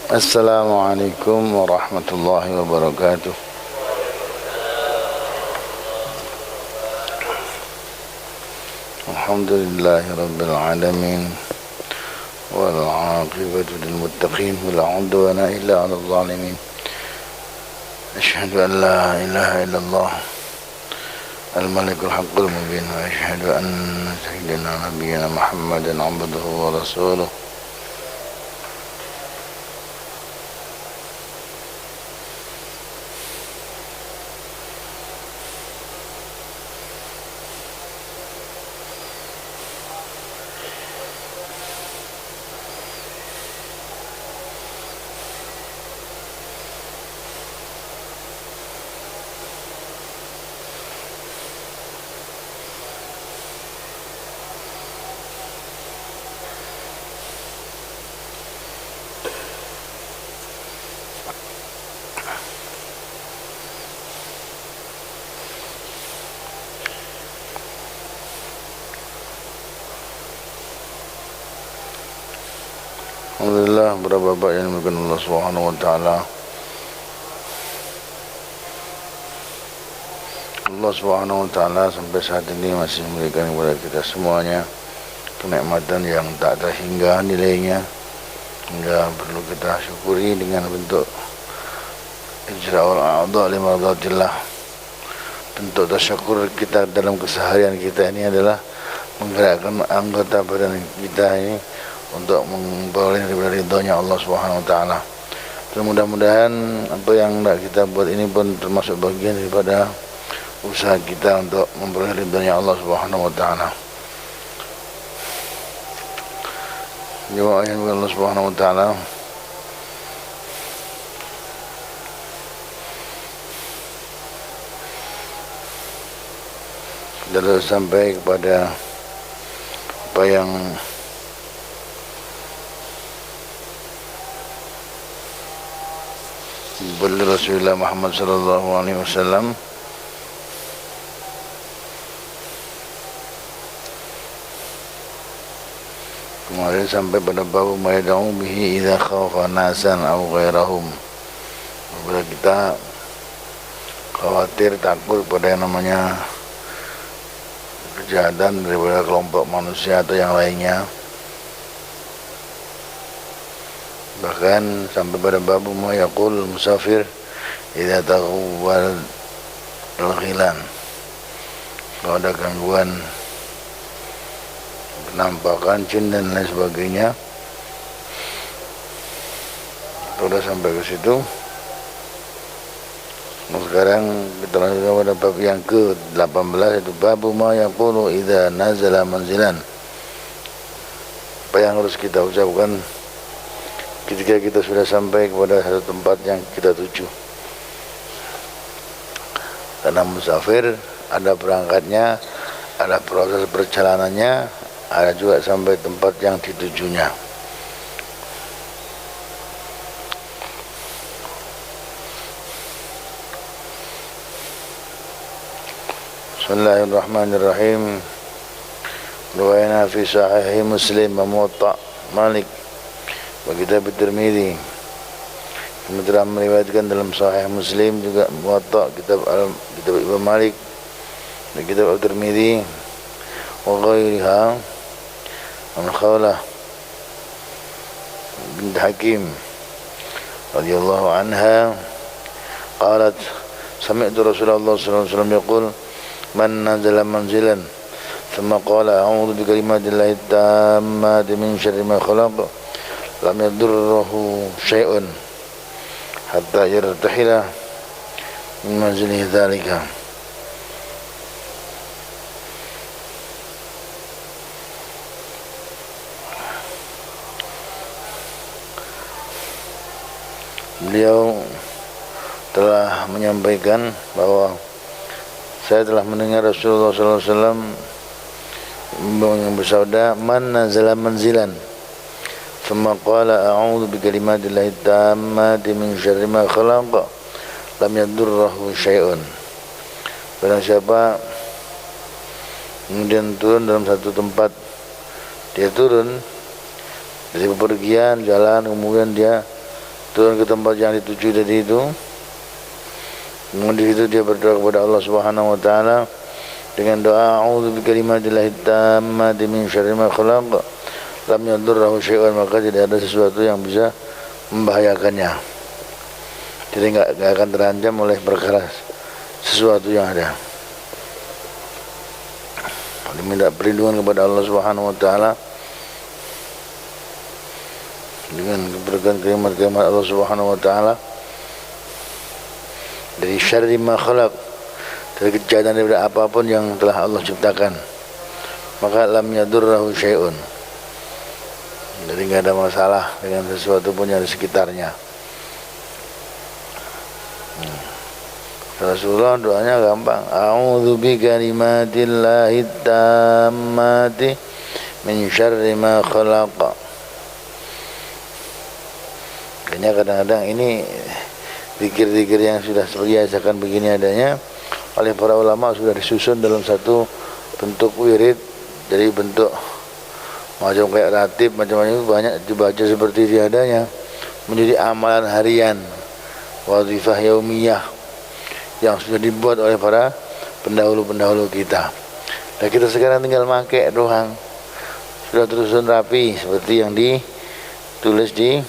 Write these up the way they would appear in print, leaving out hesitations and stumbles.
Assalamualaikum warahmatullahi wabarakatuh. Alhamdulillahi rabbil alamin wal 'aqibatu lil muttaqin wala 'udwana illa 'alal zalimin. Asyhadu an la ilaha illallah al malikul haqqul mubin wa asyhadu anna sayyidina nabiyyana Muhammadan 'abduhu wa rasuluh. Alhamdulillah, berapa bapak yang dimuliakan Allah Subhanahu wa taala. Allah Subhanahu wa taala sampai saat ini masih memberikan kepada kita semuanya kenikmatan yang tak terhingga nilainya, hingga perlu kita syukuri dengan bentuk ijra'ul a'dha' li mardatillah. Bentuk tasyakur kita dalam keseharian kita ini adalah menggerakkan anggota badan kita ini untuk memperoleh ridhonya Allah Subhanahu wa taala. Mudah-mudahan apa yang hendak kita buat ini pun termasuk bagian daripada usaha kita untuk memperoleh ridhonya Allah Subhanahu wa taala. Jemaah yang Allah Subhanahu wa taala, kita sudah sampai kepada apa yang beliau Rasulullah Muhammad sallallahu alaihi wasallam kemarin sampai pada bab mayad'u bihi idza khawafa nasan aw ghairahum. Apabila kita khawatir, takut pada yang namanya kejahatan daripada kelompok manusia atau yang lainnya. Bahkan sampai pada bab ma yaqul musafir idza taghawwal al-ghilan. Kalau ada gangguan penampakan jin dan lain sebagainya. Sudah sampai ke situ. Sekarang kita lanjutkan pada bab yang ke-18, yaitu bab ma yaqulu idza nazala manzilan. Apa yang harus kita ucapkan ketika kita sudah sampai kepada satu tempat yang kita tuju. Karena musafir ada berangkatnya, ada proses perjalanannya, ada juga sampai tempat yang ditujunya. Bismillahirrahmanirrahim. Riwayatna fi sahih Muslim wa Muwatta Malik wa kitab Tirmidzi. Kami telah meriwayatkan dalam Sahih Muslim, juga Muwatta, kitab Imam Malik dan kitab Tirmidzi wa ghairiha an Khawlah bint Hakim radhiyallahu anha qalat sami'tu Rasulullah sallallahu alaihi wasallam yaqul man nazala manzilan thumma qala a'udzu bi kalimatillahi tammati min syarri ma khalaq lam yadurruhu syai'un hatta yartahila min manzilihi dzalika. Beliau telah menyampaikan bahwa saya telah mendengar Rasulullah sallallahu alaihi wasallam bersabda, man nazala manzilan thumma qala a'udzu bi kalimatillahi tammati min syarri ma khalaq lam yadurruhu syai'un. Barang siapa kemudian turun dalam satu tempat, dia turun dari bepergian jalan, kemudian dia turun ke tempat yang dituju tadi itu. Kemudian di situ dia berdoa kepada Allah Subhanahu wa taala dengan doa a'udzu bikalimatillahi tammati min syarri ma khalaq lam yadurruhu syai'un, maka tidak ada sesuatu yang bisa membahayakannya. Jadi enggak akan terancam oleh perkara sesuatu yang ada. Diminta perlindungan kepada Allah Subhanahu wa taala dengan keberkahan kalimat-kalimat Allah Subhanahu wa taala dari syarri ma khalaq, dari kejahatan daripada apapun yang telah Allah ciptakan. Maka lam yadurruhu syai'un, jadi enggak ada masalah dengan sesuatu pun yang di sekitarnya. Rasulullah doanya gampang, a'udzu bikalimatillahi tammati min syarri ma khalaq. Kayaknya kadang-kadang ini zikir-zikir yang sudah terbiasakan begini adanya oleh para ulama sudah disusun dalam satu bentuk wirid, jadi bentuk macam kayak ratib macam-macam, banyak dibaca seperti ini adanya, menjadi amalan harian, wazifah yaumiyah yang sudah dibuat oleh para pendahulu-pendahulu kita. Dan kita sekarang tinggal pakai doang, sudah tersusun rapi seperti yang ditulis di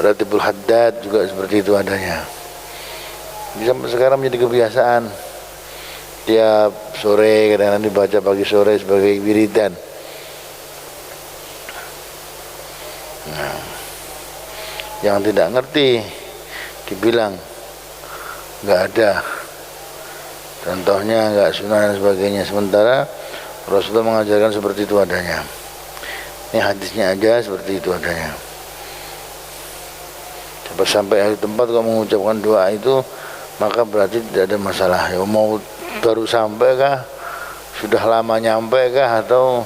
Ratibul Haddad, juga seperti itu adanya. Sampai sekarang menjadi kebiasaan, tiap sore kadang-kadang dibaca pagi sore sebagai wiridan. Nah, yang tidak ngerti dibilang enggak ada, contohnya enggak sunnah dan sebagainya, sementara Rasulullah mengajarkan seperti itu adanya. Ini hadisnya aja seperti itu adanya. Sampai hari tempat kalau mengucapkan doa itu, maka berarti tidak ada masalah. Ya, mau baru sampai kah, sudah lama nyampe kah, atau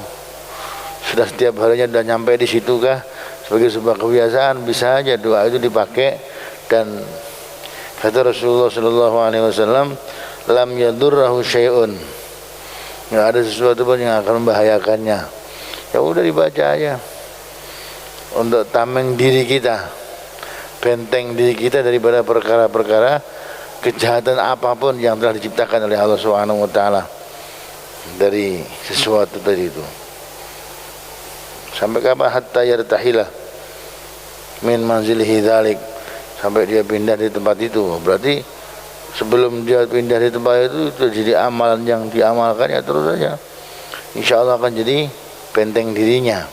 sudah setiap harinya sudah nyampe di situ kah, sebagai sebuah kebiasaan bisa aja doa itu dipakai. Dan kata Rasulullah sallallahu alaihi wasallam, lam yadurruhu syai'un, enggak ada sesuatu pun yang akan membahayakannya. Ya udah dibaca aja untuk tameng diri kita, benteng diri kita daripada perkara-perkara kejahatan apapun yang telah diciptakan oleh Allah Subhanahu wa taala dari sesuatu tadi itu. Sampai kapan? Hatta yartahila min manzilihi dzalik, sampai dia pindah di tempat itu. Berarti sebelum dia pindah di tempat itu jadi amalan yang diamalkan ya terus saja, insyaallah akan jadi benteng dirinya.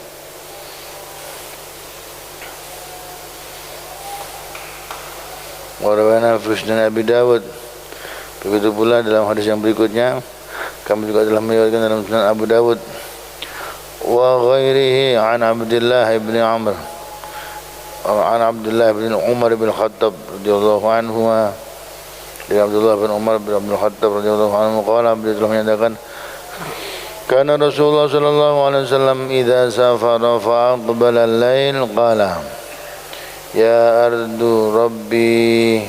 Warawana fi Sunan Abi Dawud, begitu pula dalam hadis yang berikutnya kami juga telah meriwayatkan dalam Sunan Abu Dawud wa ghairihi an Abdullah ibn Amr an Abdullah bin Umar bin Khattab radhiyallahu anhu, dari Abdullah bin Umar bin Khattab radhiyallahu anhu qala, beliau telah menyatakan, kana Rasulullah sallallahu alaihi wasallam idza safara fa aqbala al-lail qala ya ardu rabbi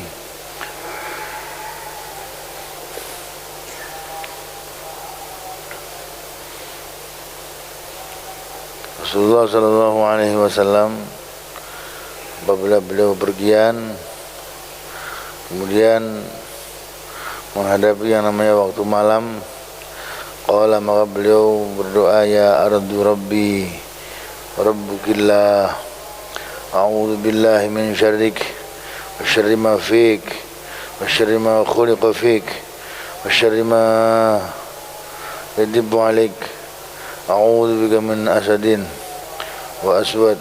Rasulullah sallallahu alaihi wasallam apabila beliau pergian kemudian menghadapi yang namanya waktu malam, qala, maka beliau berdoa, ya ardu rabbi rabbukillah a'udzu billahi min syarrik wa syarri ma fik wa syarri ma khuliqa fik wa syarri ma yadibu alik, a'udzu bika min asadin wa aswad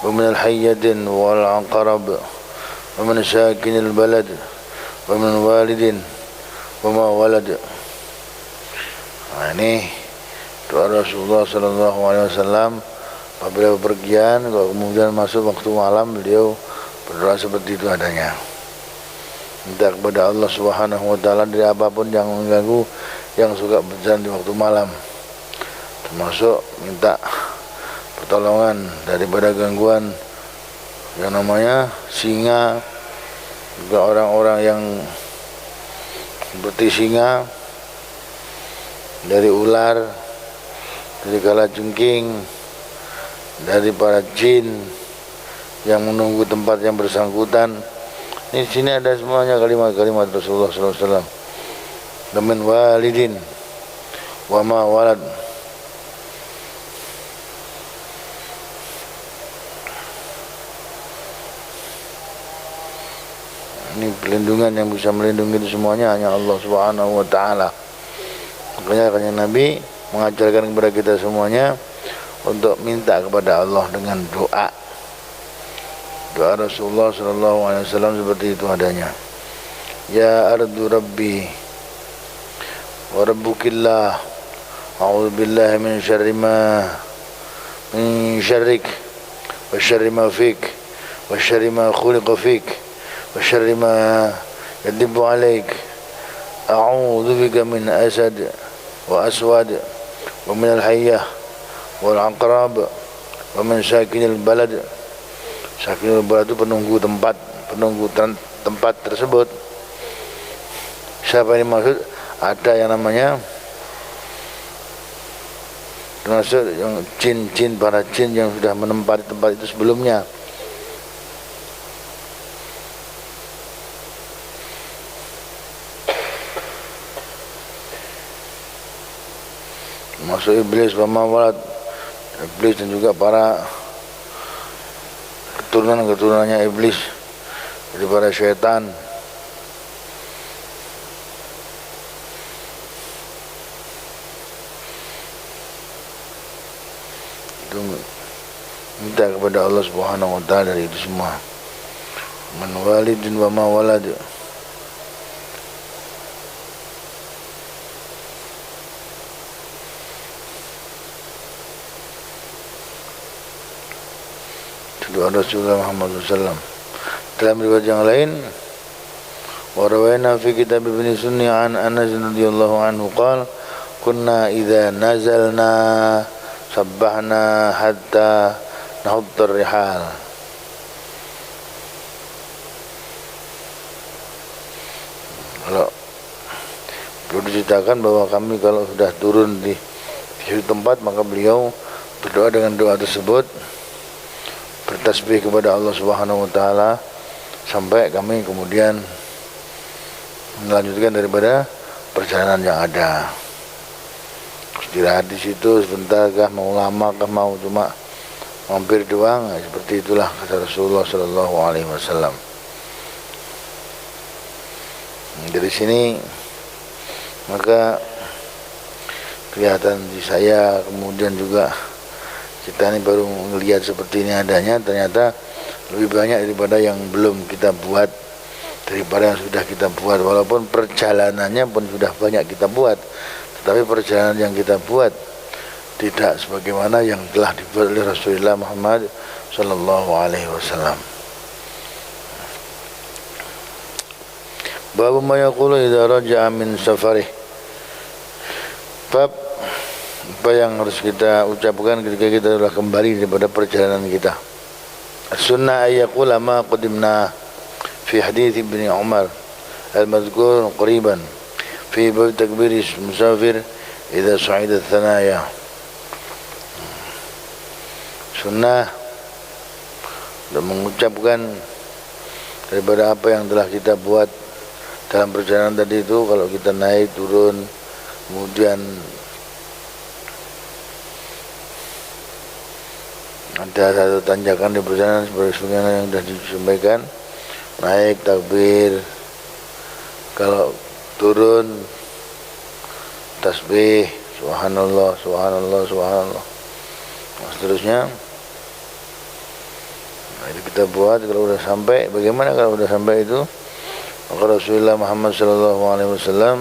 wa min al-hayyatin wal aqrab wa min sakinil balad wa min walidin wa ma walad. Nah, ini doa Rasulullah sallallahu alaihi wasallam apabila bepergian, kalau kemudian masuk waktu malam, beliau berdoa seperti itu adanya. Minta kepada Allah Subhanahu wa taala dari apapun yang mengganggu, yang suka berjalan di waktu malam. Termasuk minta pertolongan daripada gangguan yang namanya singa, juga orang-orang yang seperti singa, dari ular, dari kalajengking, dari para jin, yang menunggu tempat yang bersangkutan. Di sini ada semuanya kalimat-kalimat Rasulullah SAW. Min walidin wa ma walad. Ini perlindungan yang bisa melindungi itu semuanya hanya Allah Subhanahu wa taala. Makanya Nabi mengajarkan kepada kita semuanya untuk minta kepada Allah dengan doa. Doa Rasulullah sallallahu alaihi wasallam seperti itu adanya. Ya ardu rabbi wa rabbukillah. A'udzu billahi min syarrik wa syarri ma fik wa syarri ma khuliqa fik wa syarri ma yadibu alaik. A'udzu bika min asad wa aswad wa min al-hayyah wal aqrab wa min sakinil balad. Sakinul balad itu penunggu tempat tersebut. Siapa ini maksud? Ada yang namanya termasuk yang jin-jin, para jin yang sudah menempati tempat itu sebelumnya. Masuk iblis, pemawalat iblis dan juga para keturunannya iblis dari para syaitan. Itu minta kepada Allah Subhanahu wa taala dari itu semua. Man walidin wa ma walad. Doa Rasulullah Muhammad SAW. Dalam riwayat yang lain, wa rawaina fi kitab Ibn Sunni an Anas radhiyallahu anhu qala kunna idza nazalna sabbahna hatta nahuttar rihal. Kalau perlu diceritakan bahwa kami kalau sudah turun di suatu tempat, maka beliau berdoa dengan doa tersebut, bertasbih kepada Allah Subhanahu wa taala sampai kami kemudian melanjutkan daripada perjalanan yang ada. Istirahat di situ sebentar kah, mau lama kah, mau cuma mampir doang, seperti itulah kata Rasulullah sallallahu alaihi wasallam. Dari sini maka kelihatan di saya, kemudian juga kita ini baru melihat seperti ini adanya, ternyata lebih banyak daripada yang belum kita buat, daripada yang sudah kita buat. Walaupun perjalanannya pun sudah banyak kita buat, tetapi perjalanan yang kita buat tidak sebagaimana yang telah dibuat oleh Rasulullah Muhammad sallallahu alaihi wasallam. Bab ma yaqulu idza raja'a min safarih. Bab apa yang harus kita ucapkan ketika kita telah kembali daripada perjalanan kita. As-sunnah ay yaqula ma qadimna fi hadits Ibn Umar al-madhkur qariban fi bab takbir musafir idza su'ida thanaya. Sunnah dan mengucapkan daripada apa yang telah kita buat dalam perjalanan tadi itu, kalau kita naik turun kemudian ada satu tanjakan di perjalanan seperti yang sudah disampaikan, naik takbir, kalau turun tasbih subhanallah subhanallah subhanallah, nah, seterusnya. Nah, itu kita buat. Kalau sudah sampai, bagaimana kalau sudah sampai itu? Maka Rasulullah Muhammad sallallahu alaihi wasallam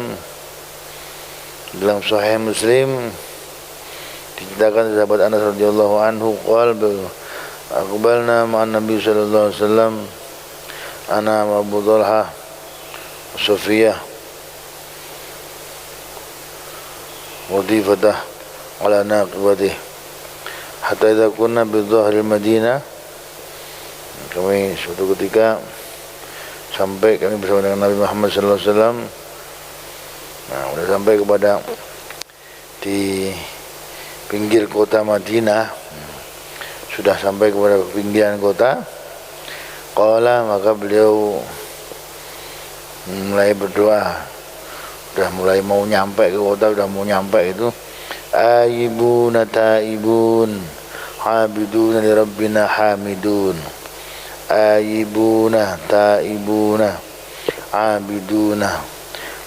dalam Sahih Muslim diceritakan sahabat Anas radhiyallahu anhu qala aqbalna ma'an Nabi sallallahu alaihi wasallam ana wa Abu Talha Sufiyah wadifatah ala naqibati hatta idza kunna bi dhahril Madinah. Kami suatu ketika sampai kami bersama dengan Nabi Muhammad sallallahu alaihi wasallam. Nah, sudah sampai kepada di pinggir kota Madinah, sudah sampai kepada pinggiran kota. Qala, maka beliau mulai berdoa. Udah mulai mau nyampe ke kota, udah mau nyampe itu. Aibuna taibun, habiduna li rabbina hamidun. Aibuna taibuna, abiduna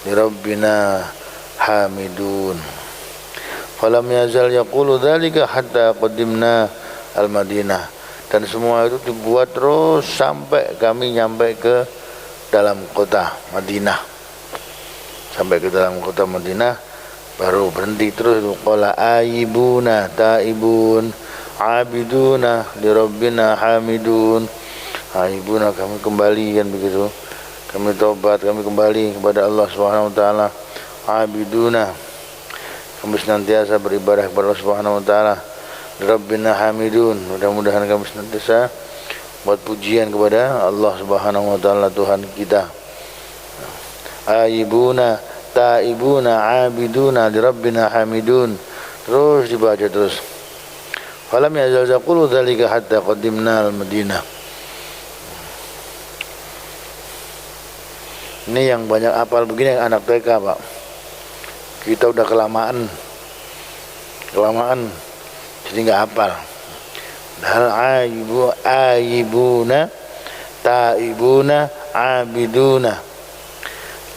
li rabbina hamidun. Falam yazal yaqulu dzalika hatta qadimna al-Madinah. Dan semua itu dibuat terus sampai kami nyampe ke dalam kota Madinah. Sampai ke dalam kota Madinah baru berhenti terus. Qala aibuna taibun, abiduna li rabbina hamidun. Aibuna, kami kembali, kan begitu. Kami tobat, kami kembali kepada Allah Subhanahu wa taala. Abiduna, kami senantiasa beribadah kepada Allah Subhanahu wa taala. Rabbina hamidun, mudah-mudahan kami senantiasa buat pujian kepada Allah Subhanahu wa taala, Tuhan kita. Aibuna taibuna abiduna li rabbina hamidun. Terus dibaca terus. Falam yazal yaqulu dzalika hatta qadimna al-Madinah. Ini yang banyak hafal begini yang anak TK, Pak. Kita udah kelamaan jadi nggak hafal. Hal aibuna taibuna abiduna.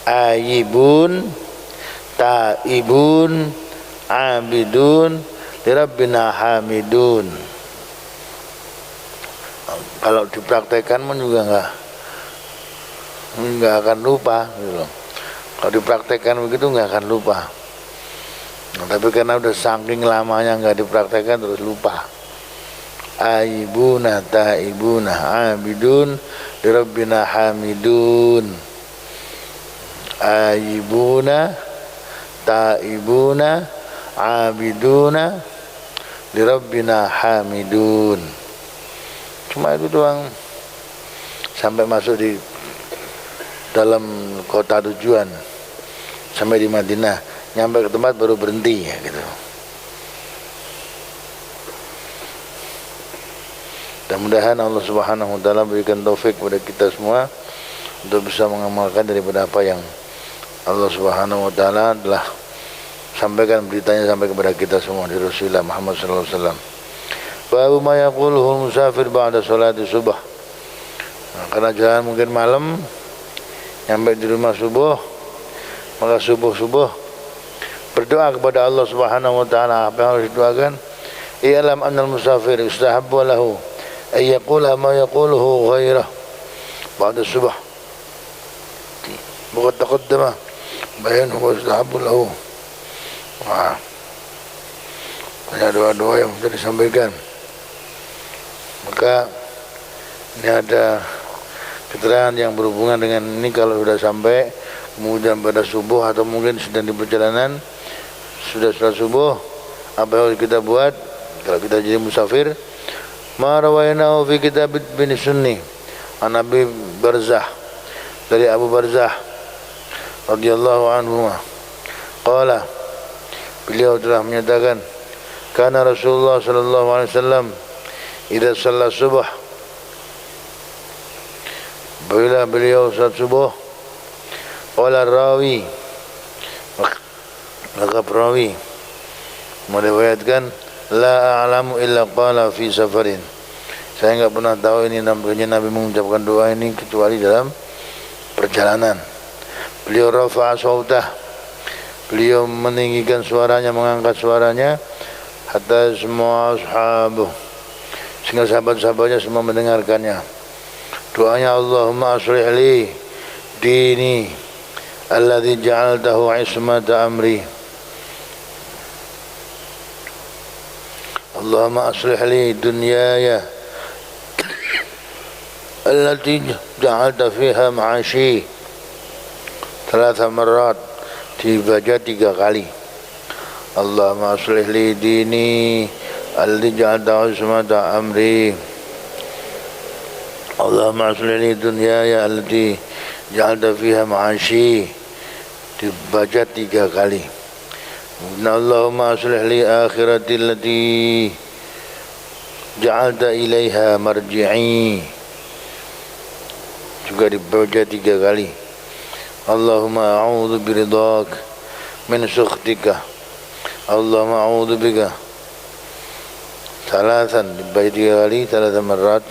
Aibun taibun abidun lirabbina hamidun. Kalau dipraktekkan pun juga nggak akan lupa gitu. Kalau dipraktekkan begitu nggak akan lupa. Nah, tapi karena udah saking lamanya nggak dipraktekkan terus lupa. Aibuna taibuna abidun lirabbina hamidun. Aibuna taibuna abiduna lirabbina hamidun. Cuma itu doang. Sampai masuk di dalam kota tujuan, sampai di Madinah, nyampe ke tempat baru berhenti ya gitu. Mudah-mudahan Allah Subhanahu wa taala berikan taufik kepada kita semua untuk bisa mengamalkan daripada apa yang Allah Subhanahu wa taala telah sampaikan, beritanya sampai kepada kita semua di Rasulullah Muhammad sallallahu alaihi wasallam. Babu ma yaquluhu musafir ba'da salati subuh. Nah, karena jalan mungkin malam, nyampe di rumah subuh, maka subuh berdoa kepada Allah Subhanahu wa taala. Apa yang harus didoakan? I'lam annal musafir yustahabbu lahu ay yaqula ma yaquluhu ghairah ba'da subuh. Bukan taqaddama bayan huwa yustahabbu lahu. Wah, banyak doa-doa yang sudah disampaikan. Maka ini ada keterangan yang berhubungan dengan ini. Kalau sudah sampai kemudian pada subuh atau mungkin sedang di perjalanan, sudah salat subuh, apa yang harus kita buat kalau kita jadi musafir? Ma rawainahu fi kitab bin Sunni an Abi Barzah, dari Abu Barzah radhiyallahu anhu, qala, beliau telah menyatakan, kana Rasulullah sallallahu alaihi wasallam idza shalla subuh, bila beliau salat subuh, qala rawi, maka perawi meriwayatkan, la a'lamu illa qala fi safarin. Saya enggak pernah tahu ini nampaknya Nabi mengucapkan doa ini kecuali dalam perjalanan. Beliau rafa'a sautah, beliau meninggikan suaranya, mengangkat suaranya, hatta semua ashabu, sehingga sahabat-sahabatnya semua mendengarkannya. Doanya, Allahumma aslih li dini alladhi ja'altahu ismata amri. Allahumma aslih li dunyaya allati ja'alta fiha ma'ashi. 3 marat, dibaca 3 kali. Allahumma aslih li dini alladhi ja'alta ismata amri. Allahumma aslih li dunyaya allati ja'alta fiha ma'ashi, dibaca 3 kali. Allahumma aslih li akhirati allati ja'alta ilaiha marji'i. juga dibaca 3 kali. Allahumma a'udzu biridhak min sukhtika. Allahumma a'udzu bika. Salasan dibaca 3 kali, 3 marat.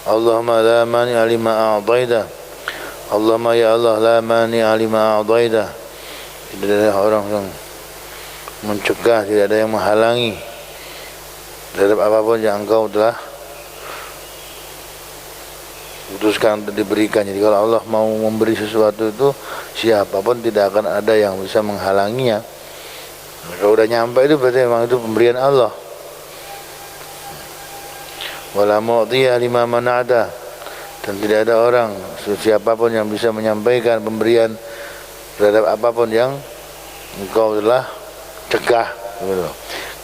Allahumma la mani'a lima a'taita. Allahumma ya Allah la mani'a lima a'taita. Tidak ada orang yang mencegah, tidak ada yang menghalangi terhadap apapun yang engkau telah putuskan untuk diberikan. Jadi kalau Allah mau memberi sesuatu itu, siapapun tidak akan ada yang bisa menghalanginya. Kalau udah nyampe itu berarti memang itu pemberian Allah. Wala mu'tiya lima mana'ta, dan tidak ada orang siapapun yang bisa menyampaikan pemberian terhadap apapun yang engkau telah cegah gitu.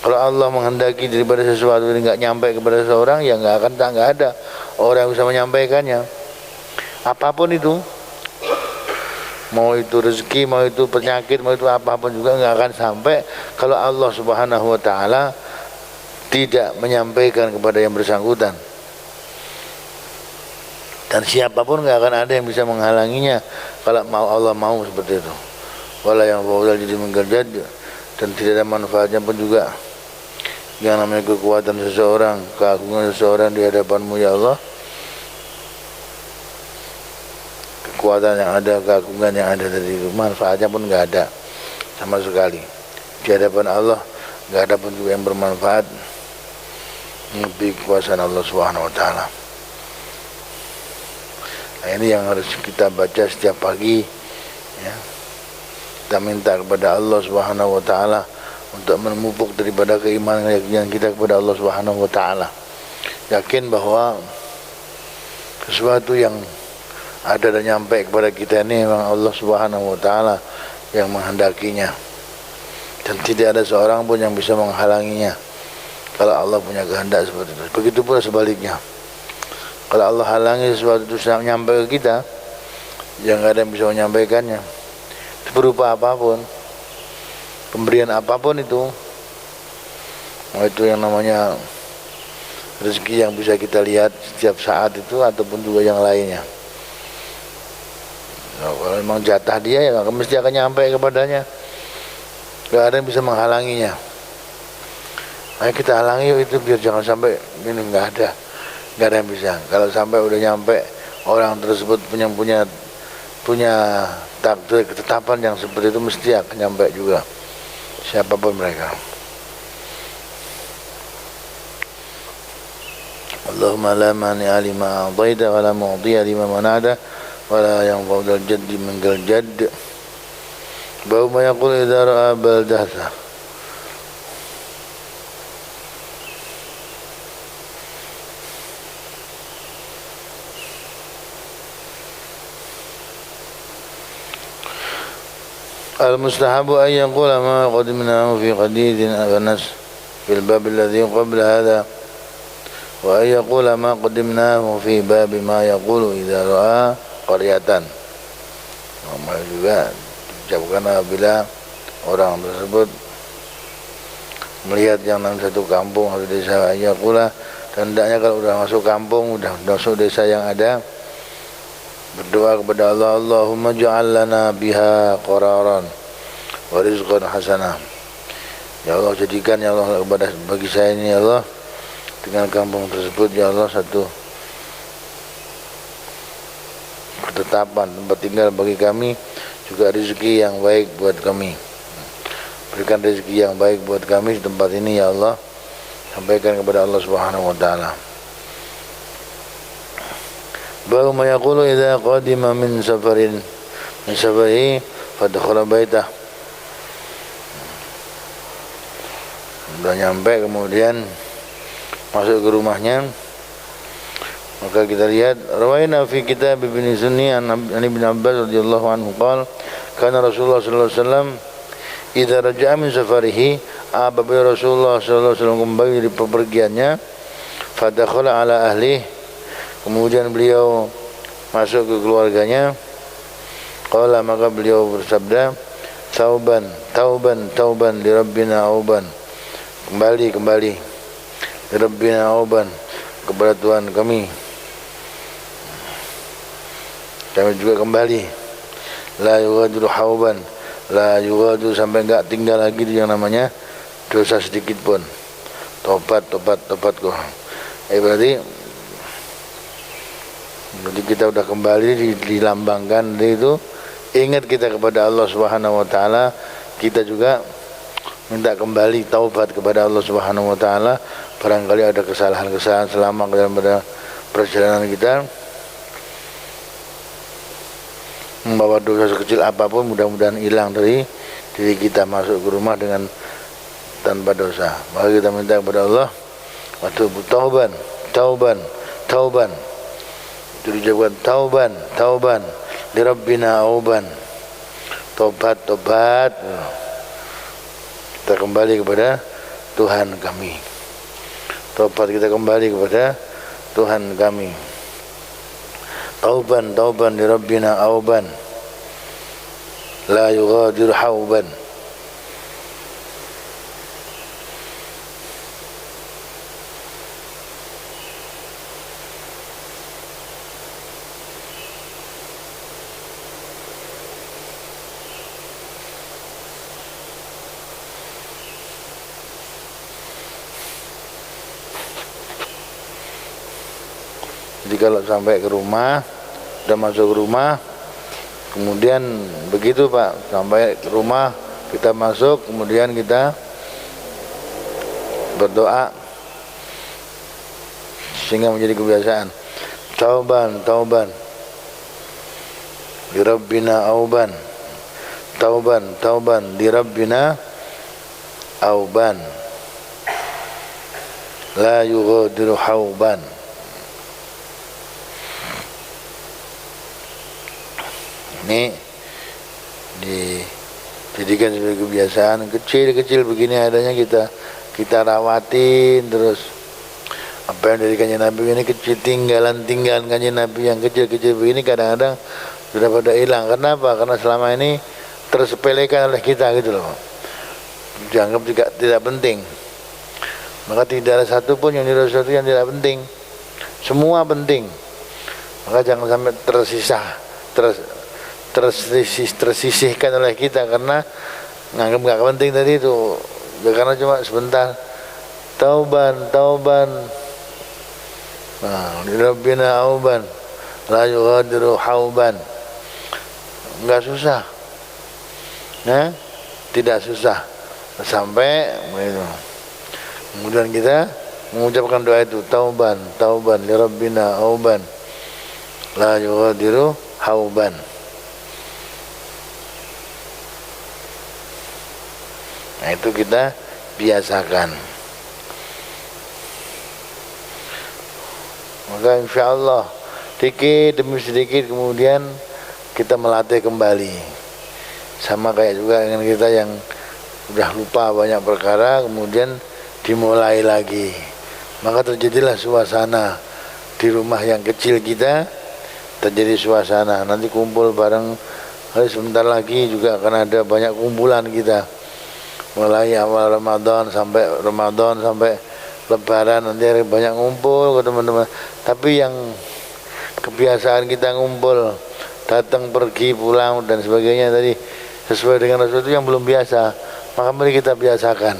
Kalau Allah menghendaki daripada sesuatu ini enggak nyampe kepada seseorang, ya enggak ada orang yang bisa menyampaikannya. Apapun itu, mau itu rezeki, mau itu penyakit, mau itu apapun juga enggak akan sampai kalau Allah Subhanahu wa taala tidak menyampaikan kepada yang bersangkutan. Dan siapapun enggak akan ada yang bisa menghalanginya kalau mau Allah mau seperti itu. Wala yang faudal jadi menggerjad, dan tidak ada manfaatnya pun juga yang namanya kekuatan seseorang, keagungan seseorang di hadapanmu ya Allah. Kekuatan yang ada, keagungan yang ada tadi itu, manfaatnya pun enggak ada sama sekali. Di hadapan Allah enggak ada pun juga yang bermanfaat lebih kekuasaan Allah Subhanahu wa taala. Nah, ini yang harus kita baca setiap pagi ya. Kita minta kepada Allah Subhanahu wa taala untuk memupuk daripada keimanan yang kita kepada Allah Subhanahu wa taala. Yakin bahwa sesuatu yang ada dan nyampe kepada kita ini memang Allah Subhanahu wa taala yang menghendakinya. Dan tidak ada seorang pun yang bisa menghalanginya kalau Allah punya kehendak seperti itu. Begitu pula sebaliknya. Kalau Allah halangi sesuatu itu nyampe ke kita, yang enggak ada yang bisa menyampaikannya. Itu berupa apapun, pemberian apapun itu, mau itu yang namanya rezeki yang bisa kita lihat setiap saat itu ataupun juga yang lainnya. Nah, kalau memang jatah dia ya mesti akan nyampe kepadanya. Gak ada yang bisa menghalanginya. Ayo kita halangi itu biar jangan sampai ini, gak ada yang bisa. Kalau sampai udah nyampe, orang tersebut punya takdir ketetapan yang seperti itu mesti akan nyampe juga, siapapun mereka. Allahumma la mani'a lima a'taita wa la mu'tiya lima mana'ta wa la yanfa'u dzal jaddi mingal jadd. Bau ma yaqul idza ra'a baldata. Al-mustahabu an yaqula ma qadimnahu fi qadidin abanas fil bab alladhi qabla hadha wa an yaqula ma qadimnahu fi bab ma yaqulu idza ra'a qaryatan. Nama juga diucapkan apabila orang tersebut melihat yang dalam satu kampung atau desa, yaqula, dan hendaknya kalau sudah masuk kampung, sudah masuk desa yang ada, berdoa kepada Allah, Allahumma ja'al lana biha qararan wa rizqan hasanah. Ya Allah, jadikan ya Allah kepada bagi saya ini ya Allah dengan kampung tersebut ya Allah satu ketetapan tempat tinggal bagi kami, juga rezeki yang baik buat kami. Berikan rezeki yang baik buat kami di tempat ini ya Allah. Sampaikan kepada Allah Subhanahu wa taala. Baru ma yaqulu idza qadima min safarihi fadkhala baitah. Sudah nyampe kemudian masuk ke rumahnya, maka kita lihat rawaina fi kitab Ibnu Sunni an Ibnu Abbas radhiyallahu anhu qala kana Rasulullah sallallahu alaihi wasallam idza raja'a min safarihi, apabila Rasulullah sallallahu alaihi wasallam kembali dari pepergiannya, fadakhala ala ahli, kemudian beliau masuk ke keluarganya, qala, maka beliau bersabda, tauban li rabbina auban, kembali li rabbina auban, kepada Tuhan kami, kami juga kembali. La yughadiru hauban, la yughadiru, sampai enggak tinggal lagi yang namanya dosa sedikit pun. Tobat kok. Berarti kita udah kembali, dilambangkan itu ingat kita kepada Allah Subhanahu wa taala. Kita juga minta kembali taubat kepada Allah Subhanahu wa taala. Barangkali ada kesalahan-kesalahan selama dalam perjalanan kita, membawa dosa sekecil apapun, mudah-mudahan hilang dari diri kita, masuk ke rumah dengan tanpa dosa. Maka kita minta kepada Allah, waktu tauban itu diucapkan tauban li rabbina auban, tobat kita kembali kepada Tuhan kami, tobat kita kembali kepada Tuhan kami. Tauban li rabbina auban, la yughadiru hauban. Jadi kalau sampai ke rumah, sudah masuk ke rumah, kemudian begitu Pak, sampai ke rumah kita masuk, kemudian kita berdoa sehingga menjadi kebiasaan. Tauban li rabbina auban, tauban li rabbina auban, la yughadiru hauban. Ini dijadikan sebagai kebiasaan kecil begini adanya, kita rawatin terus. Apa yang dari kanjeng Nabi ini kecil, tinggalan kanjeng Nabi yang kecil begini kadang-kadang sudah pada hilang. Kenapa? Karena selama ini tersepelekan oleh kita gitu loh, dianggap juga tidak penting. Maka tidak ada satu pun yang sesuatu yang tidak penting, semua penting. Maka jangan sampai tersisihkan oleh kita karena nganggap gak penting tadi itu, karena cuma sebentar. Tauban li rabbina auban, la yughadiru hauban. Enggak susah, tidak susah sampai begitu. Kemudian kita mengucapkan doa itu, tauban li rabbina auban, la yughadiru hauban. Nah itu kita biasakan. Maka insya Allah sedikit demi sedikit kemudian kita melatih kembali. Sama kayak juga dengan kita yang sudah lupa banyak perkara kemudian dimulai lagi. Maka terjadilah suasana di rumah yang kecil kita, terjadi suasana. Nanti kumpul bareng, sebentar lagi juga akan ada banyak kumpulan kita. Mulai awal Ramadan sampai Lebaran nanti banyak ngumpul ke teman-teman. Tapi yang kebiasaan kita ngumpul, datang pergi pulang dan sebagainya tadi sesuai dengan sesuatu yang belum biasa, maka mari kita biasakan.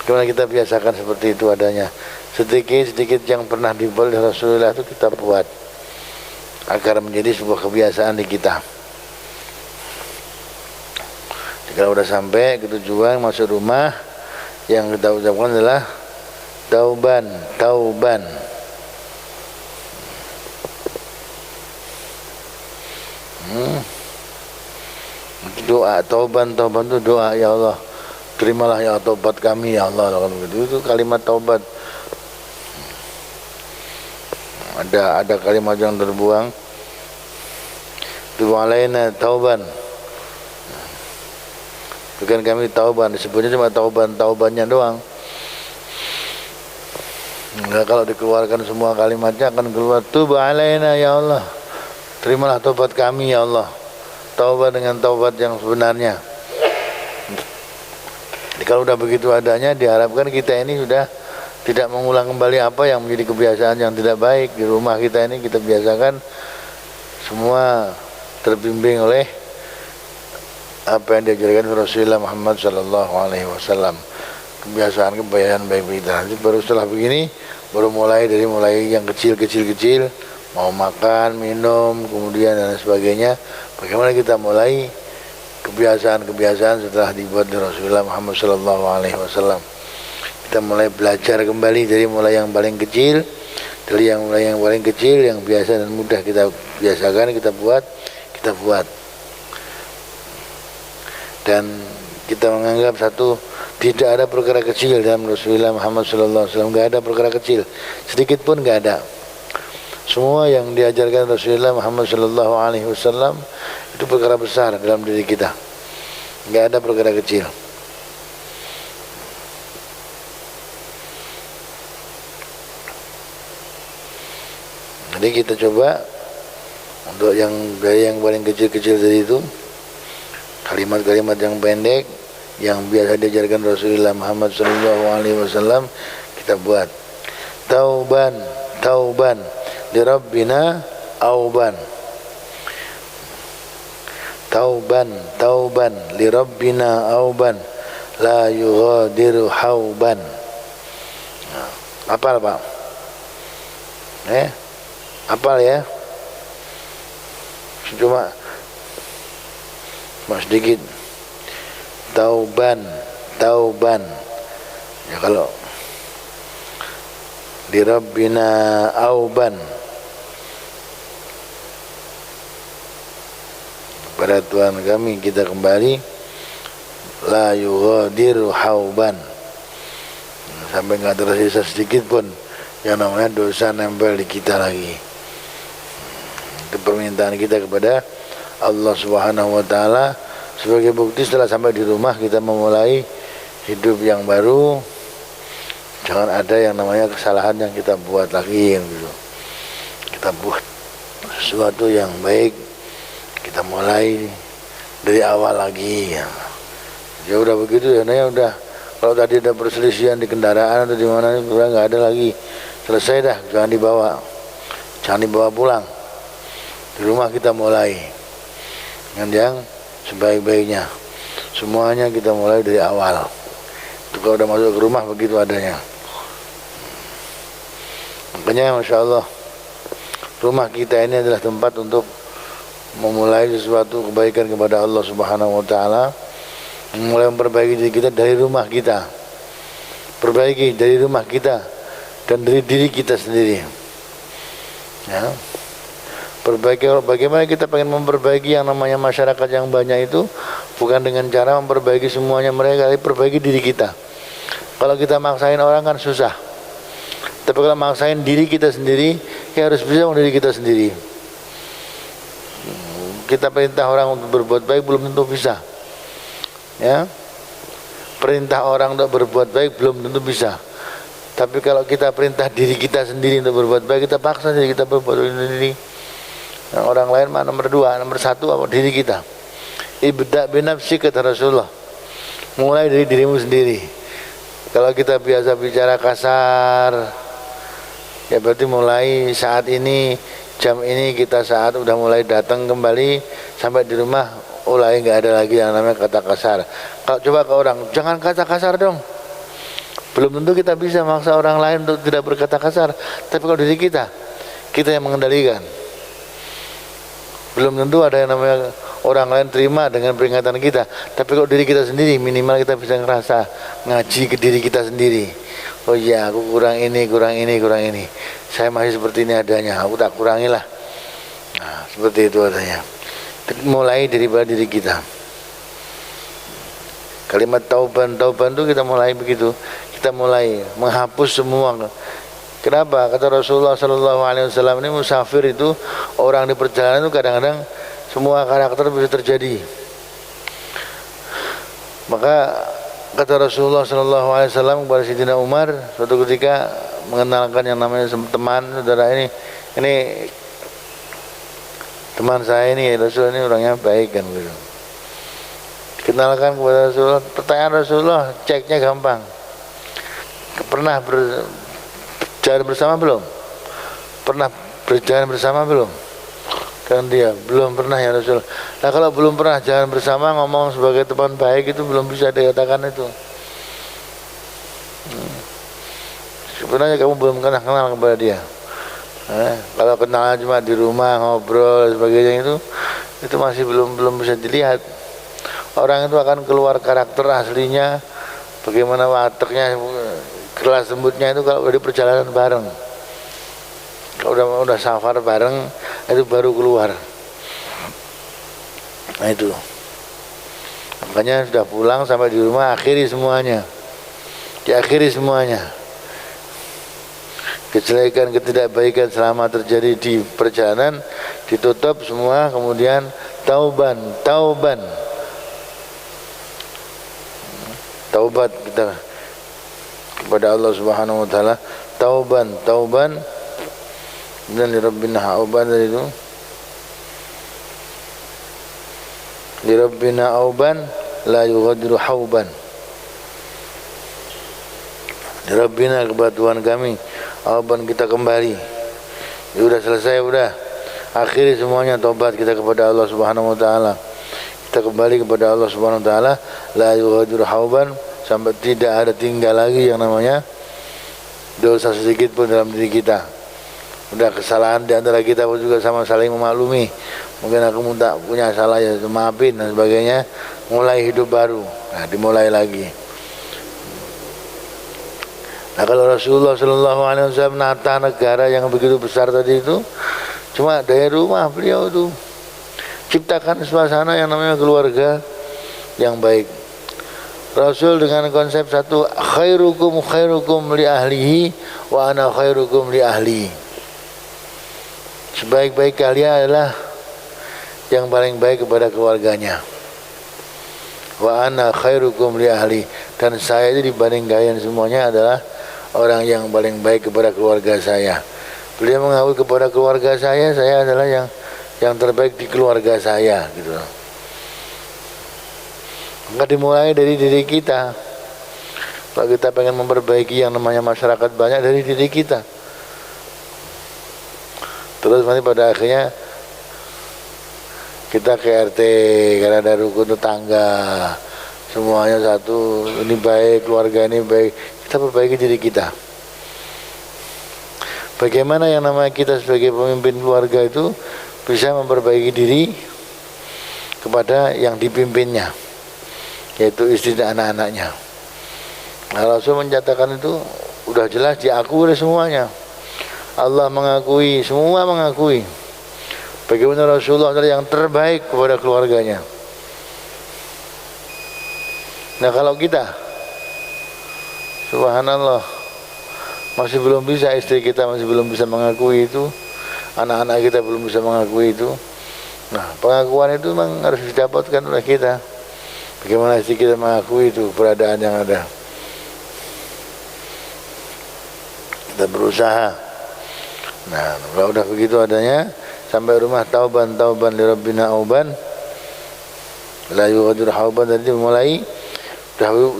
Bagaimana kita biasakan seperti itu adanya, sedikit yang pernah dibuat oleh Rasulullah itu kita buat agar menjadi sebuah kebiasaan di kita. Kalau udah sampai ke tujuan, masuk rumah, yang kita ucapkan adalah tauban. Doa tauban itu doa, ya Allah terimalah ya taubat kami ya Allah, itu kalimat taubat. Ada kalimat yang terbuang, tu alaina tauban, bukan kami tauban, disebutnya cuma taubannya doang. Enggak, kalau dikeluarkan semua kalimatnya akan keluar tub alaina ya Allah, terimalah taubat kami ya Allah. Taubat dengan taubat yang sebenarnya. Jadi kalau udah begitu adanya, diharapkan kita ini sudah tidak mengulang kembali apa yang menjadi kebiasaan yang tidak baik di rumah kita ini. Kita biasakan semua terbimbing oleh apa yang diajarkan Rasulullah Muhammad sallallahu alaihi wasallam. Kebiasaan baik kita. Jadi baru setelah begini baru mulai yang kecil, mau makan, minum, kemudian dan sebagainya. Bagaimana kita mulai kebiasaan setelah dibuat oleh Rasulullah Muhammad sallallahu alaihi wasallam. Kita mulai belajar kembali dari mulai yang paling kecil, yang biasa dan mudah kita biasakan, kita buat. Dan kita menganggap tidak ada perkara kecil dalam Rasulullah Muhammad sallallahu alaihi wasallam, enggak ada perkara kecil, sedikit pun enggak ada. Semua yang diajarkan Rasulullah Muhammad sallallahu alaihi wasallam itu perkara besar dalam diri kita. Enggak ada perkara kecil. Jadi kita coba untuk yang paling kecil tadi itu, kalimat-kalimat yang pendek yang biasa diajarkan Rasulullah Muhammad sallallahu alaihi wasallam kita buat. Tauban li Rabbina auban. Tauban li Rabbina auban la yughadiru hauban. Hafal Pak? Hafal ya? Cuma sedikit. Tauban ya, kalau di Rabbina auban, kepada Tuhan kami kita kembali, la yughadiru hauban, sampai nggak tersisa sedikit pun yang namanya dosa nempel di kita lagi. Itu permintaan kita kepada Allah Subhanahu wa taala. Sebagai bukti setelah sampai di rumah kita memulai hidup yang baru, jangan ada yang namanya kesalahan yang kita buat lagi gitu. Kita buat sesuatu yang baik, kita mulai dari awal lagi ya. Ya udah begitu ya, udah. Kalau tadi ada perselisihan di kendaraan atau di mana, udah nggak ada lagi, selesai dah, jangan dibawa pulang. Di rumah kita mulai yang sebaik-baiknya, semuanya kita mulai dari awal. Itu kalau udah masuk ke rumah begitu adanya. Makanya Masya Allah, rumah kita ini adalah tempat untuk memulai sesuatu kebaikan kepada Allah Subhanahu wa taala. Mulai memperbaiki diri kita dari rumah kita, perbaiki dari rumah kita dan dari diri kita sendiri ya. Bagaimana kita pengen memperbaiki yang namanya masyarakat yang banyak itu, bukan dengan cara memperbaiki semuanya mereka, tapi perbaiki diri kita. Kalau kita maksain orang kan susah, tapi kalau maksain diri kita sendiri, ya harus bisa dengan diri kita sendiri. Kita perintah orang untuk berbuat baik belum tentu bisa ya. Perintah orang untuk berbuat baik belum tentu bisa. Tapi kalau kita perintah diri kita sendiri untuk berbuat baik, kita paksa diri kita berbuat baik sendiri. Nah, orang lain mah nomor 2, nomor 1 apa? Diri kita. Ibda binafsi kata Rasulullah. Mulai dari dirimu sendiri. Kalau kita biasa bicara kasar, ya berarti mulai saat ini, jam ini kita saat udah mulai datang kembali sampai di rumah, mulai nggak ada lagi yang namanya kata kasar. Kalau coba ke orang, jangan kata kasar dong. Belum tentu kita bisa maksa orang lain untuk tidak berkata kasar. Tapi kalau diri kita yang mengendalikan. Belum tentu ada yang namanya orang lain terima dengan peringatan kita. Tapi kalau diri kita sendiri, minimal kita bisa ngerasa ngaji ke diri kita sendiri. Oh iya, aku kurang ini. Saya masih seperti ini adanya, aku tak kurangilah. Nah, seperti itu adanya. Mulai daripada diri kita. Kalimat tauban itu kita mulai begitu. Kita mulai menghapus semua. Kenapa? Kata Rasulullah sallallahu alaihi wasallam, ini musafir itu, orang di perjalanan itu kadang-kadang semua karakter bisa terjadi. Maka kata Rasulullah sallallahu alaihi wasallam kepada Sayyidina Umar suatu ketika mengenalkan yang namanya teman, saudara ini teman saya ini, Rasul ini orangnya baik kan gitu. Dikenalkan kepada Rasulullah, pertanyaan Rasulullah ceknya gampang. Pernah berjalan bersama belum? Pernah berjalan bersama belum? Kan dia belum pernah ya Rasul. Nah kalau belum pernah jalan bersama ngomong sebagai teman baik itu belum bisa dikatakan itu. Sebenarnya kamu belum kenal kepada dia. Kalau kenal cuma di rumah ngobrol dan sebagainya itu masih belum bisa dilihat. Orang itu akan keluar karakter aslinya, bagaimana wataknya, kelas lembutnya itu kalau di perjalanan bareng. Kalau udah safar bareng itu baru keluar. Nah itu. Makanya sudah pulang sampai di rumah akhiri semuanya. Diakhiri semuanya. Kejelekan, ketidakbaikan selama terjadi di perjalanan ditutup semua, kemudian taubat kita kepada Allah Subhanahu wa taala, tauban dan li rabbina auban itu li rabbina auban la yughadiru hauban, li rabbina kepada Tuhan kami auban kita kembali. Ya udah selesai, udah akhiri semuanya, taubat kita kepada Allah Subhanahu wa taala. Kita kembali kepada Allah Subhanahu wa taala, la yughadiru hauban, sampai tidak ada tinggal lagi yang namanya dosa sedikit pun dalam diri kita. Udah kesalahan di antara kita pun juga sama saling memaklumi. Mungkin aku minta punya salah ya maafin dan sebagainya. Mulai hidup baru. Nah, dimulai lagi. Nah, kalau Rasulullah Shallallahu Alaihi Wasallam menata negara yang begitu besar tadi itu, cuma dari rumah beliau itu ciptakan suasana yang namanya keluarga yang baik. Rasul dengan konsep satu, khairukum li ahlihi wa ana khairukum li ahli. Sebaik-baik kalian adalah yang paling baik kepada keluarganya. Wa ana khairukum li ahli, dan saya itu dibanding kalian semuanya adalah orang yang paling baik kepada keluarga saya. Beliau mengakui kepada keluarga saya adalah yang terbaik di keluarga saya, gitu. Maka dimulai dari diri kita. Kalau kita pengen memperbaiki yang namanya masyarakat banyak dari diri kita. Terus nanti pada akhirnya kita ke RT, karena ada rukun tetangga, semuanya satu, ini baik, keluarga ini baik. Kita perbaiki diri kita. Bagaimana yang namanya kita sebagai pemimpin keluarga itu bisa memperbaiki diri kepada yang dipimpinnya, yaitu istri dan anak-anaknya. Nah, Rasul menyatakan itu udah jelas diakui oleh semuanya. Allah mengakui, semua mengakui bagaimana Rasulullah adalah yang terbaik kepada keluarganya. Nah, kalau kita, subhanallah, masih belum bisa, istri kita masih belum bisa mengakui itu, anak-anak kita belum bisa mengakui itu. Nah, pengakuan itu memang harus didapatkan oleh kita. Bagaimana istri kita mengakui itu keberadaan yang ada. Kita berusaha. Nah, kalau udah begitu adanya, sampai rumah tauban li rabbina auban la yughadiru hauban, tadi mulai.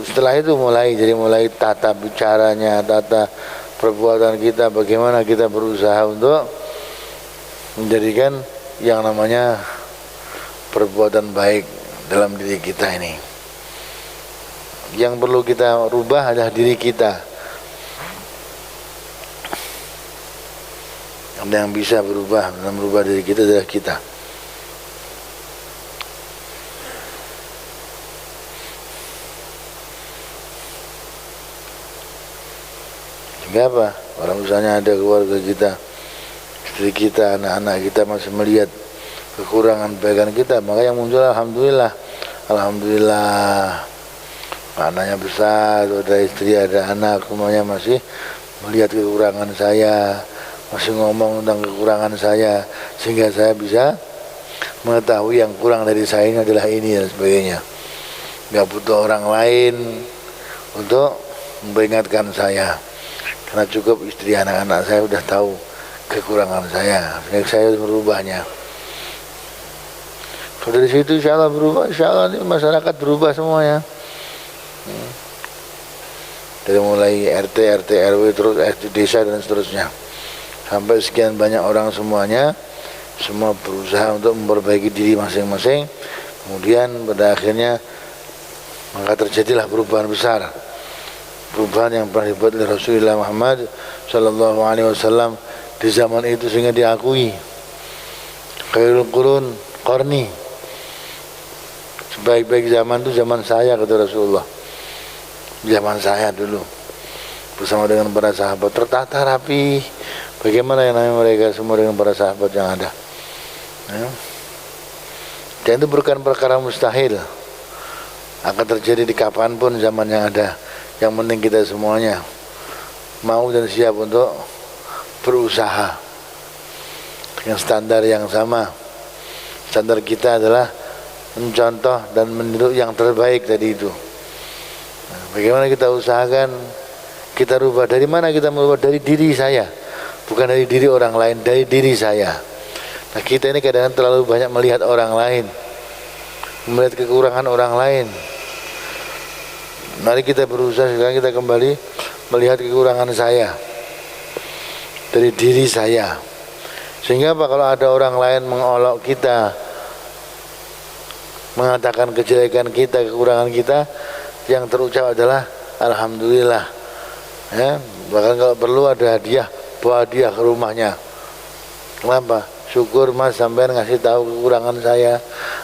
Setelah itu mulai tata bicaranya, tata perbuatan kita, bagaimana kita berusaha untuk menjadikan yang namanya perbuatan baik dalam diri kita ini. Yang perlu kita rubah adalah diri kita. Yang bisa berubah dan merubah diri kita adalah kita. Sehingga apa? Kalau misalnya ada keluarga kita, istri kita, anak-anak kita masih melihat kekurangan kebaikan kita, maka yang muncul alhamdulillah. Alhamdulillah, anaknya besar, ada istri, ada anak, semuanya masih melihat kekurangan saya, masih ngomong tentang kekurangan saya, sehingga saya bisa mengetahui yang kurang dari saya ini adalah ini dan sebagainya. Gak butuh orang lain untuk memperingatkan saya, karena cukup istri, anak-anak saya sudah tahu kekurangan saya, sehingga saya harus merubahnya. Kalau dari situ insya Allah berubah, insya Allah masyarakat berubah semuanya. Dari mulai RT, RW, terus desa dan seterusnya, sampai sekian banyak orang semuanya semua berusaha untuk memperbaiki diri masing-masing. Kemudian pada akhirnya maka terjadilah perubahan besar, perubahan yang pernah dibuat oleh Rasulullah Muhammad Sallallahu Alaihi Wasallam di zaman itu, sehingga diakui khairul qurun qarni, sebaik-baik zaman itu zaman saya, kata Rasulullah. Zaman saya dulu bersama dengan para sahabat tertata rapi. Bagaimana yang namanya mereka semua dengan para sahabat yang ada, ya. Dan itu bukan perkara mustahil, akan terjadi di kapanpun zaman yang ada. Yang penting kita semuanya mau dan siap untuk berusaha dengan standar yang sama. Standar kita adalah mencontoh dan meniru yang terbaik tadi itu. Bagaimana kita usahakan, kita rubah. Dari mana kita merubah? Dari diri saya, bukan dari diri orang lain, dari diri saya. Nah, kita ini kadang-kadang terlalu banyak melihat orang lain, melihat kekurangan orang lain. Mari kita berusaha sekarang, kita kembali melihat kekurangan saya dari diri saya. Sehingga apa, kalau ada orang lain mengolok kita, mengatakan kejelekan kita, kekurangan kita, yang terucap adalah alhamdulillah, ya. Bahkan kalau perlu ada hadiah, bawa hadiah ke rumahnya. Kenapa? Syukur mas, sampean ngasih tahu kekurangan saya.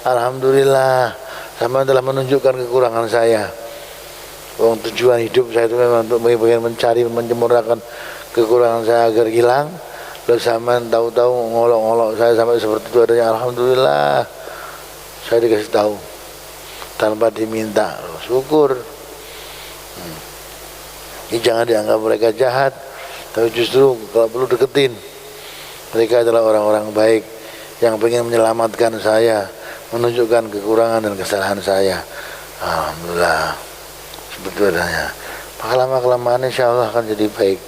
Alhamdulillah, sampean telah menunjukkan kekurangan saya. Tujuan hidup saya itu memang untuk mencari, menyempurnakan kekurangan saya agar hilang. Lalu sampean tahu-tahu ngolok-ngolok saya sampai seperti itu adanya. Alhamdulillah, saya dikasih tahu tanpa diminta. Syukur. Ini jangan dianggap mereka jahat, tapi justru kalau perlu deketin. Mereka adalah orang-orang baik yang ingin menyelamatkan saya, menunjukkan kekurangan dan kesalahan saya. Alhamdulillah, seperti adanya. Maka lama-kelamaan insya Allah akan jadi baik.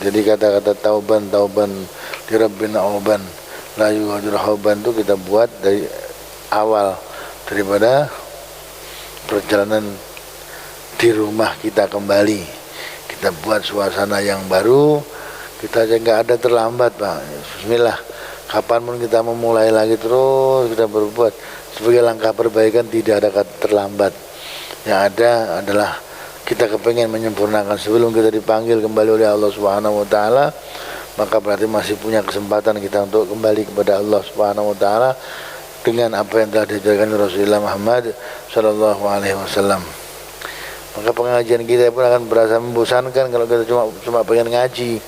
Jadi kata-kata tauban di Rabbina auban la yuhadir hauban itu kita buat dari awal, daripada perjalanan di rumah kita kembali. Kita buat suasana yang baru. Kita aja nggak ada terlambat, Pak. Bismillah, kapanpun kita memulai lagi, terus kita berbuat sebagai langkah perbaikan. Tidak ada kata terlambat. Yang ada adalah kita kepengen menyempurnakan sebelum kita dipanggil kembali oleh Allah Subhanahu wa taala. Maka berarti masih punya kesempatan kita untuk kembali kepada Allah Subhanahu wa taala dengan apa yang telah diajarkan Rasulullah Muhammad sallallahu alaihi wasallam. Maka pengajian kita pun akan berasa membosankan kalau kita cuma pengen ngaji.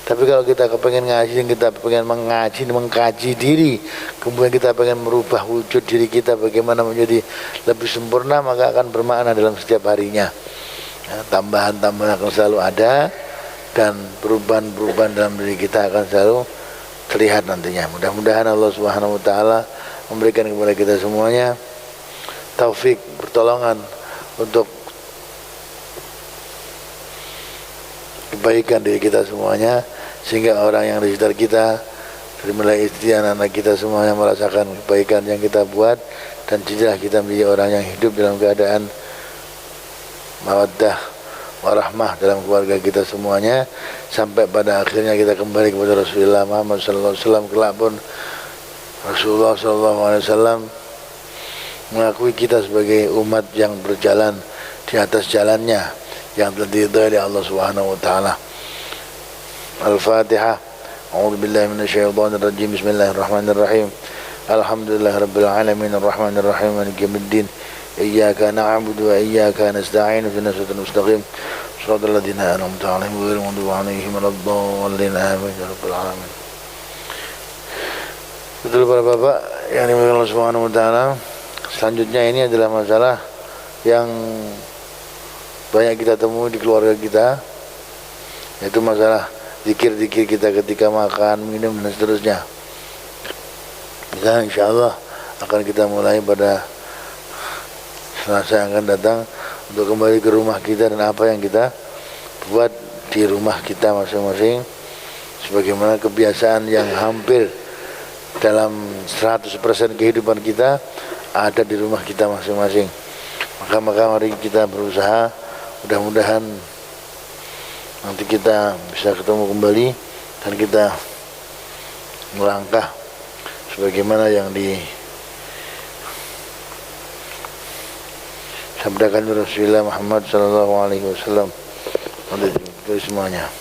Tapi kalau kita kepengen ngaji dan kita pengen mengkaji diri, kemudian kita pengen merubah wujud diri kita bagaimana menjadi lebih sempurna, maka akan bermakna dalam setiap harinya. Tambahan-tambahan akan selalu ada, dan perubahan-perubahan dalam diri kita akan selalu terlihat nantinya. Mudah-mudahan Allah Subhanahu wa taala memberikan kepada kita semuanya taufik, pertolongan untuk kebaikan diri kita semuanya, sehingga orang yang di sekitar kita, dari mulai istri, anak-anak kita semuanya merasakan kebaikan yang kita buat, dan jadilah kita menjadi orang yang hidup dalam keadaan mawaddah warahmah dalam keluarga kita semuanya, sampai pada akhirnya kita kembali kepada Rasulullah Muhammad SAW. Kelak pun Rasulullah SAW mengakui kita sebagai umat yang berjalan di atas jalannya yang telah diridhai oleh Allah Subhanahu wa taala. Al-Fatihah. A'udzu billahi minasyaitonir rajim. Bismillahirrahmanirrahim. Alhamdulillahirabbil alamin arrahmanir rahim maliki yaumiddin. Iyyaka na'budu wa iyyaka nasta'in ihdinas siratal mustaqim shiratal ladzina an'amta 'alaihim ghairil maghdubi 'alaihim waladdallin amin ya rabbal alamin. Betul para bapak yang dimuliakan Allah Subhanahu wa taala. Selanjutnya ini adalah masalah yang banyak kita temui di keluarga kita, yaitu masalah zikir-zikir kita ketika makan, minum dan seterusnya. Kita insyaallah akan kita mulai pada Selasa yang akan datang untuk kembali ke rumah kita dan apa yang kita buat di rumah kita masing-masing, sebagaimana kebiasaan yang hampir dalam 100% kehidupan kita ada di rumah kita masing-masing. Maka mari kita berusaha, mudah-mudahan nanti kita bisa ketemu kembali dan kita melangkah sebagaimana yang disabdakan Rasulullah Muhammad SAW untuk kita semuanya.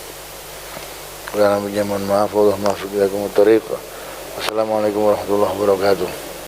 Mohon maaf, Allah maafiq lakum tariq. Wassalamualaikum warahmatullahi wabarakatuh.